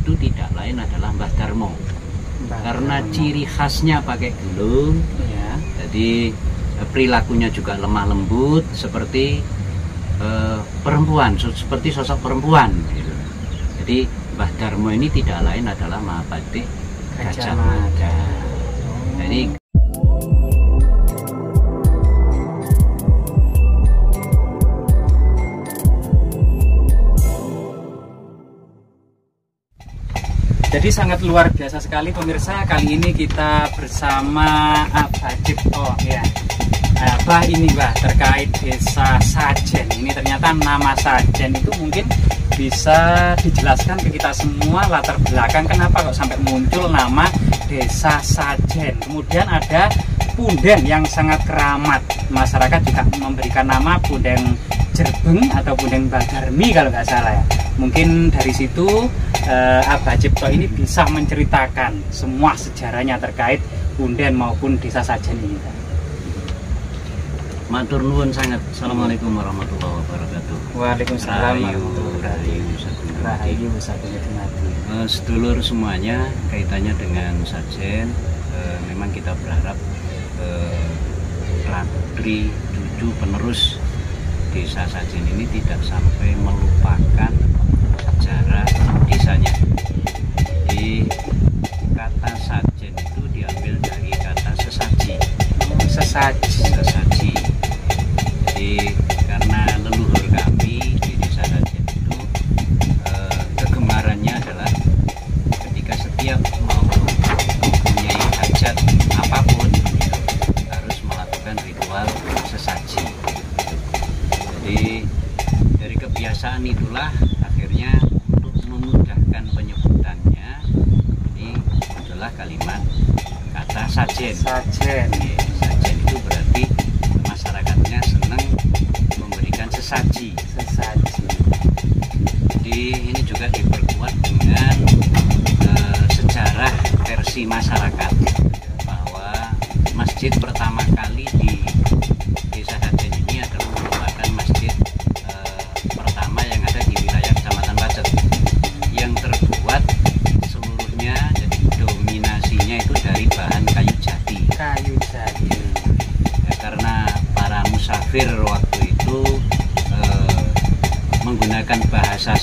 itu tidak lain adalah Mbah Darmo. Karena ciri khasnya pakai gelung, ya. Jadi perilakunya juga lemah lembut seperti perempuan, seperti sosok perempuan gitu. Jadi Mbah Darmo ini tidak lain adalah Mahapati Gajah Mada. Jadi sangat luar biasa sekali pemirsa. Kali ini kita bersama Abah Cipto ya. Abah ini Mbah terkait desa Sajen. Ini ternyata nama Sajen itu mungkin bisa dijelaskan ke kita semua latar belakang kenapa kok sampai muncul nama desa Sajen. Kemudian ada punden yang sangat keramat. Masyarakat juga memberikan nama punden Jerbeng atau punden Badarmi kalau nggak salah ya. Mungkin dari situ Abah Cipto ini bisa menceritakan semua sejarahnya terkait punden maupun desa Sajen ini. Matur nuwun sangat. Assalamualaikum warahmatullahi wabarakatuh. Waalaikumsalam. Rahayu sedulur semuanya, kaitannya dengan Sajen, memang kita berharap putri cucu penerus desa Sajen ini tidak sampai melupakan sejarah desanya. Di kata Sajen itu diambil dari kata sesaji. Sesaji. Jadi karena leluhur kami di desa Sajen itu kegemarannya adalah ketika setiap mau mempunyai hajat apapun harus melakukan ritual sesaji. Jadi dari kebiasaan itulah akhirnya untuk memudahkan penyebutannya ini adalah kalimat kata Sajen. Sajen itu berarti masyarakatnya senang memberikan sesaji. Jadi ini juga diperkuat dengan sejarah versi masyarakat bahwa masjid pertama kali di desa Sajen ini adalah merupakan masjid pertama yang ada di wilayah Kecamatan Pacet yang terbuat seluruhnya, jadi dominasinya itu dari bahan kayu jati. Ya, karena para musafir waktu itu menggunakan bahasa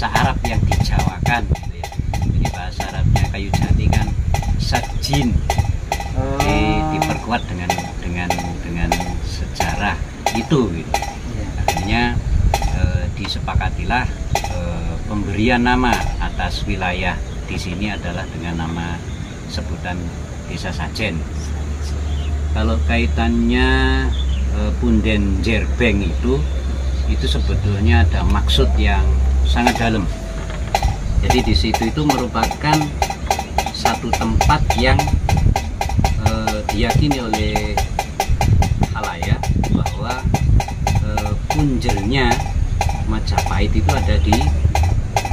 Arab yang dijawakan gitu ya. Jadi bahasa Arabnya kayu jati kan sajin. Diperkuat dengan sejarah itu gitu. Akhirnya disepakatilah pemberian nama atas wilayah di sini adalah dengan nama sebutan desa Sajen. Kalau kaitannya punden Jerbeng itu sebetulnya ada maksud yang sangat dalam. Jadi di situ itu merupakan satu tempat yang diyakini oleh khalayak bahwa punjernya Majapahit itu ada di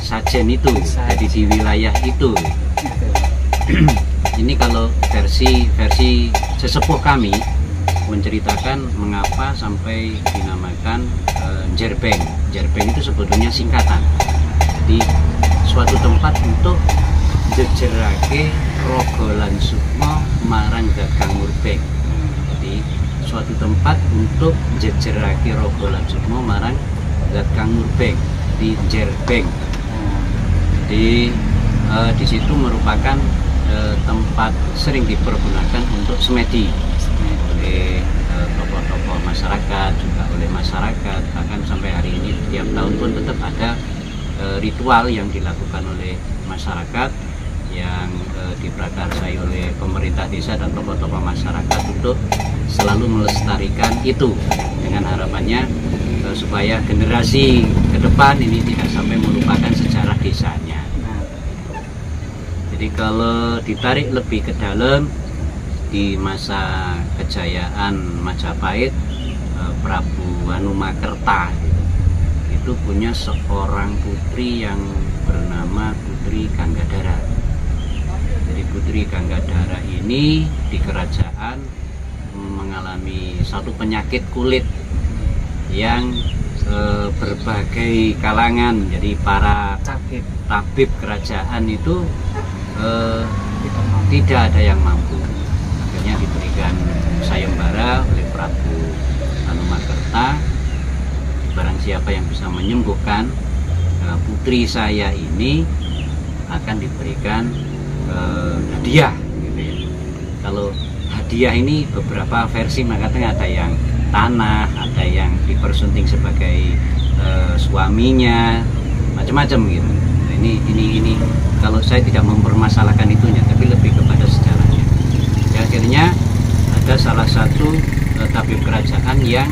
Sajen itu, jadi di wilayah itu. Ini kalau versi sesepuh kami menceritakan mengapa sampai dinamakan Jerbeng. Jerbeng itu sebetulnya singkatan. Jadi suatu tempat untuk jejerake rogolan sukma marang gagang murbeng. Jadi suatu tempat untuk jejerake rogolan sukma marang gagang murbeng di Jerbeng. Jadi di situ merupakan tempat sering dipergunakan untuk semedi oleh tokoh-tokoh masyarakat, juga oleh masyarakat. Bahkan sampai hari ini tiap tahun pun tetap ada ritual yang dilakukan oleh masyarakat yang diprakarsai oleh pemerintah desa dan tokoh-tokoh masyarakat untuk selalu melestarikan itu dengan harapannya supaya generasi ke depan ini tidak sampai melupakan sejarah desanya. Jadi kalau ditarik lebih ke dalam, di masa kejayaan Majapahit, Prabu Hanumakerta itu punya seorang putri yang bernama Putri Ganggadara. Jadi Putri Ganggadara ini di kerajaan mengalami satu penyakit kulit yang berbagai kalangan, jadi para Tabib. tabib kerajaan itu tidak ada yang mampu. Akhirnya diberikan sayembara oleh Prabu Hanomakerta, barang siapa yang bisa menyembuhkan putri saya ini akan diberikan hadiah gitu ya. Kalau hadiah ini beberapa versi mengatakan ada yang tanah, ada yang dipersunting sebagai suaminya, macam-macam gitu. Nah, ini kalau saya tidak mempermasalahkan itunya, tapi lebih kepada sejarahnya. Ya, akhirnya ada salah satu tabib kerajaan yang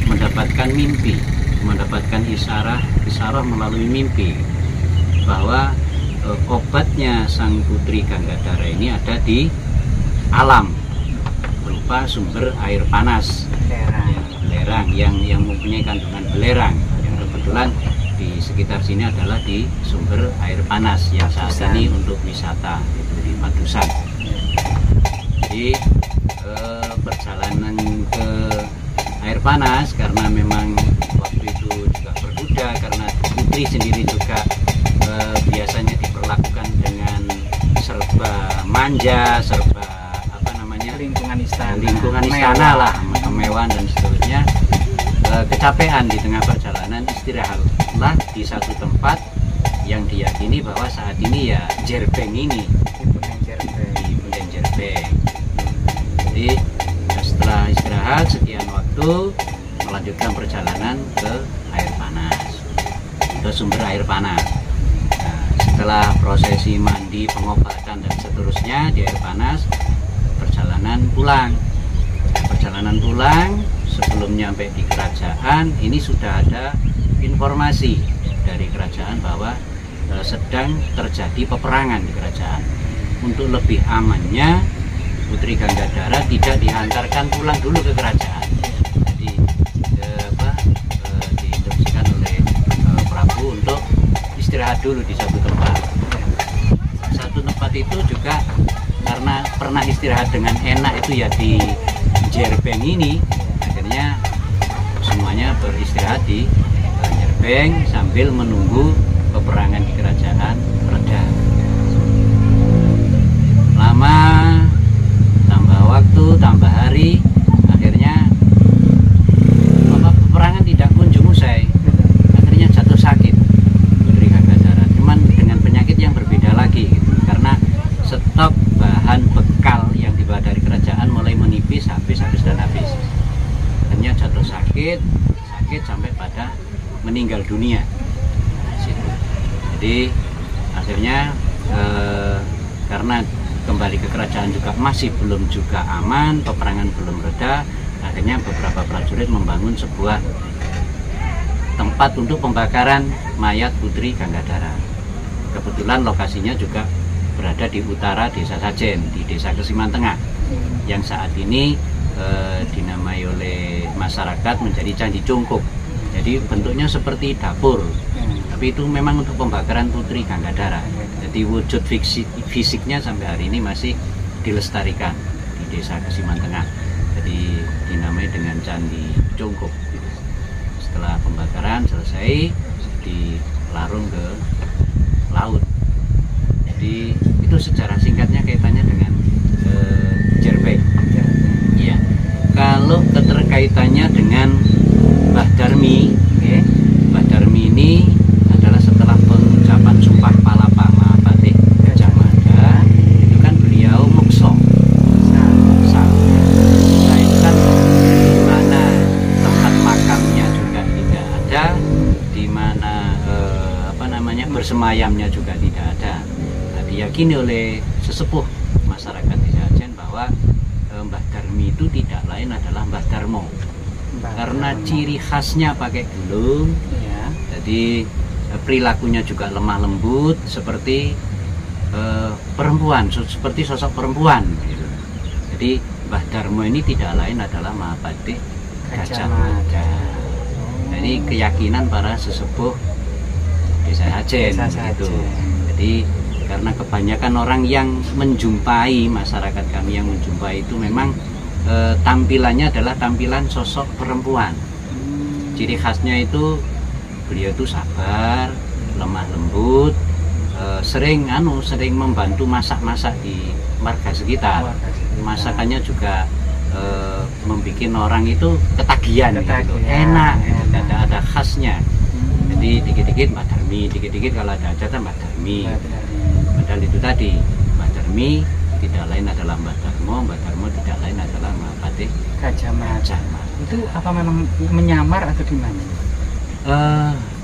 mendapatkan mimpi, mendapatkan isyarat melalui mimpi bahwa obatnya sang putri Ganggadara ini ada di alam berupa sumber air panas belerang yang mempunyai kandungan belerang, yang kebetulan di sekitar sini adalah di sumber air panas yang saat ini untuk wisata, itu di Padusan. Jadi perjalanan ke air panas karena memang waktu itu juga berkuda, karena putri sendiri juga biasanya diperlakukan dengan serba manja, serba lingkungan istana lah, kemewahan dan seterusnya. Kecapean di tengah perjalanan, istirahatlah di satu tempat yang diyakini bahwa saat ini ya Jerbeng ini, di Punden Jerbeng. Jadi setelah istirahat sekian waktu, melanjutkan perjalanan ke air panas, ke sumber air panas. Nah, setelah prosesi mandi, pengobatan dan seterusnya di air panas, perjalanan pulang. Perjalanan pulang, sebelum nyampe di kerajaan, ini sudah ada informasi dari kerajaan bahwa sedang terjadi peperangan di kerajaan. Untuk lebih amannya, Putri Ganggadara tidak dihantarkan pulang dulu ke kerajaan. Jadi diinstruksikan oleh Prabu untuk istirahat dulu di satu tempat. Satu tempat itu juga karena pernah istirahat dengan enak itu ya di Jerbeng ini, akhirnya semuanya beristirahat di Jerbeng sambil menunggu peperangan di kerajaan reda. Lama, tambah waktu, tambah hari, akhirnya peperangan tidak kunjung usai. Akhirnya jatuh sakit Putri Ganggadara, cuman dengan penyakit yang berbeda lagi gitu. Karena stok bahan bekal yang dibawa dari kerajaan mulai menipis, habis dan habis. Akhirnya jatuh sakit sampai pada meninggal dunia. Jadi akhirnya karena kembali ke kerajaan juga masih belum juga aman, peperangan belum reda, akhirnya beberapa prajurit membangun sebuah tempat untuk pembakaran mayat Putri Ganggadara. Kebetulan lokasinya juga berada di utara Desa Sajen, di Desa Kesiman Tengah, yang saat ini dinamai oleh masyarakat menjadi Candi Cungkup. Jadi bentuknya seperti dapur, tapi itu memang untuk pembakaran Putri Ganggadara. Jadi wujud fisiknya sampai hari ini masih dilestarikan di Desa Kesiman Tengah. Jadi dinamai dengan Candi Cungkup. Setelah pembakaran selesai, dilarung ke laut. Jadi itu secara singkatnya kaitannya dengan Jerbeng. Ya. Kalau keterkaitannya dengan Mbah Darmi, Mbah Darmi ini adalah setelah pengucapan Sumpah Palapa Mahapatih Gajah Mada, itu kan beliau mukso. Nah, itu kan di mana tempat makamnya juga tidak ada, di mana bersemayamnya juga tidak ada. Nah, diyakini oleh sesepuh masyarakat di Sajen bahwa Mbah Darmi itu tidak lain adalah Mbah Darmo. Karena ciri khasnya pakai gelung, ya. Jadi perilakunya juga lemah lembut seperti perempuan, seperti sosok perempuan gitu. Jadi Mbah Darmo ini tidak lain adalah Mahapatih Gajah Mada. Nah, ini keyakinan para sesepuh Desa Sajen gitu. Jadi karena kebanyakan orang yang menjumpai, masyarakat kami yang menjumpai itu memang tampilannya adalah tampilan sosok perempuan. Ciri khasnya itu beliau itu sabar, lemah lembut, sering membantu masak-masak di warga sekitar. Masakannya juga membuat orang itu ketagihan. Gitu. Enak, ada khasnya. Jadi dikit-dikit Mbak Darmi, dikit-dikit kalau ada hajatan Mbak Darmi. Padahal itu tadi Mbak Darmi tidak lain adalah Mbak Darmo tidak lain adalah Mahapati Gajah Mada. Itu apa memang menyamar atau gimana?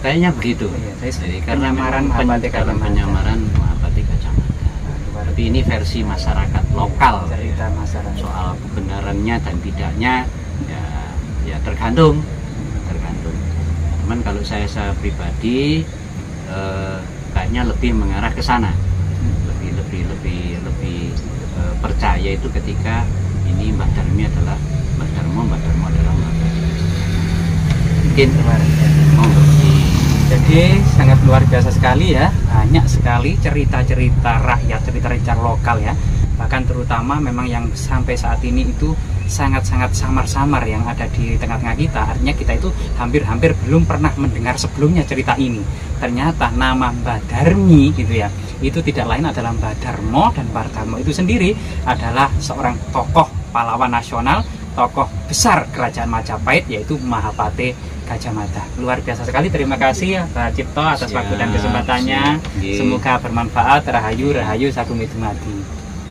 Kayaknya begitu. Jadi karena penyamaran Mahapati Gajah Mada. Tapi ini versi masyarakat lokal. Cerita masyarakat. Soal kebenarannya dan tidaknya ya tergantung. Cuman kalau saya pribadi kayaknya lebih mengarah ke sana. Lebih percaya itu ketika ini Mbak Darmo adalah Mbak Darmo adalah Mbak Darmi. Mungkin jadi sangat luar biasa sekali ya, banyak sekali cerita-cerita rakyat, cerita-cerita lokal ya, bahkan terutama memang yang sampai saat ini itu sangat-sangat samar-samar yang ada di tengah-tengah kita. Artinya kita itu hampir-hampir belum pernah mendengar sebelumnya cerita ini. Ternyata nama Mbak Darmi gitu ya, itu tidak lain adalah Mbak Darmo, dan Mbak Darmo itu sendiri adalah seorang tokoh pahlawan nasional, tokoh besar kerajaan Majapahit, yaitu Mahapati Gajah Mada. Luar biasa sekali, terima kasih ya Pak Cipto atas waktu dan kesempatannya. Semoga bermanfaat. Rahayu Sagung Widumati.